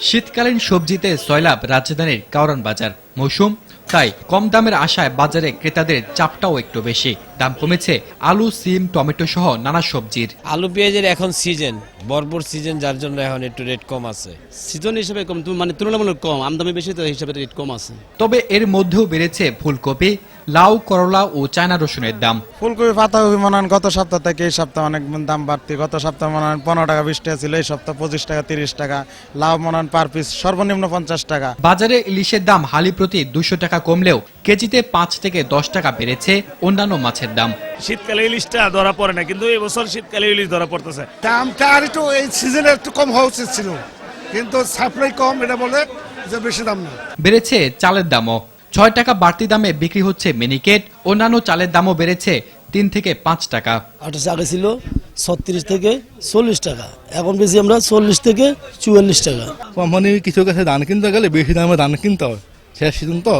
শীতকালীন সবজিতে সয়লাব রাজধানীর কারওয়ান বাজার মৌসুম, তাই কম দামের আশায় বাজারে ক্রেতাদের চাপটাও একটু বেশি। দাম কমেছে আলু, সিম, টমেটো সহ নানা সবজির। আলু পেঁয়াজের এখন সিজন, ভরপুর সিজন, যার জন্য এখন একটু রেট কম আছে। সিজন হিসেবে কম, মানে তুলনামূলক কম, আমদানি বেশি তো হিসাবে রেট কম আছে। তবে এর মধ্যেও বেড়েছে ফুলকপি, লাউ, করলা ও চায়না রসুনের দাম। ফুলকপি, পাতাকপি মনে হয় গত সপ্তাহ থেকে এই সপ্তাহ অনেক দাম বাড়তি। গত সপ্তাহ মনে হয় 15 টাকা 20 টাকা ছিল, এই সপ্তাহ 25 টাকা 30 টাকা। লাউ মনে হয় পার পিস সর্বনিম্ন 50 টাকা। বাজারে ইলিশের দাম হালি প্রতি 200 টাকা কমলেও কেজিতে 5 থেকে 10 টাকা বেড়েছে অন্যান্য মাছের দাম। শীতকালে ইলিশটা ধরা পড়ে না, কিন্তু এবছর শীতকালে ইলিশ ধরা পড়তেছে। দামটা আর একটু এই সিজনে একটু কম হওয়া উচিত ছিল, কিন্তু সাপ্লাই কম, এটা বলে যে বেশি দাম না। বেড়েছে চালের দামও, 6 টাকা বাড়তি দামে বিক্রি হচ্ছে মিনিকেট। অন্যান্য চালের দামও বেড়েছে 3 থেকে 5 টাকা। আটা আগে ছিল 36 থেকে 40 টাকা, এখন বেশি আমরা 40 থেকে 44 টাকা। কোম্পানি কিছু কাছে ধান কিনতে গেলে বেশি দামে ধান কিনতে হয়, শেষ সিজন তো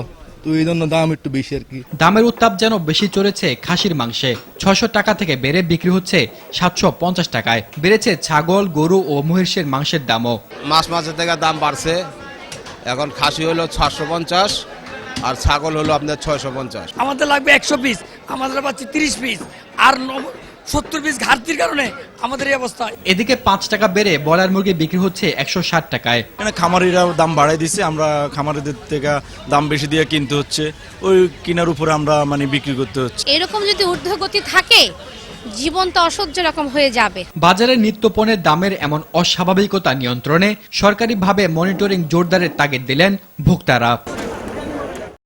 এই জন্য দাম একটু বেশি আর কি। দামের উত্তাপ যেন বেশি চড়েছে খাসির মাংসে। 600 টাকা থেকে বেড়ে বিক্রি হচ্ছে 750 টাকায়। বেড়েছে ছাগল, গরু ও মহিষের মাংসের দামও। মাছের থেকে দাম বাড়ছে। এখন খাসি হলো 750 আর ছাগল হলো আপনার 650। আমাদের লাগবে 100 পিস, আমাদের পাচ্ছি 30 পিস, আর 70 পিস ঘাটতির কারণে আমাদের এই অবস্থা। এদিকে 5 টাকা বেড়ে ব্রয়লার মুরগি বিক্রি হচ্ছে 160 টাকায়। খামারিরাও দাম বাড়াই দিছে, আমরা খামারিদের থেকে দাম বেশি দিয়ে কিনতে হচ্ছে, ওই কিনার উপরে আমরা মানে বিক্রি করতে হচ্ছে। এরকম যদি ঊর্ধ্বগতি থাকে, জীবন তো অসহ্য রকম হয়ে যাবে। বাজারে নিত্যপণ্যের দামের এমন অস্বাভাবিকতা নিয়ন্ত্রণে সরকারিভাবে মনিটরিং জোরদারের তাগিদ দিলেন ভোক্তারা।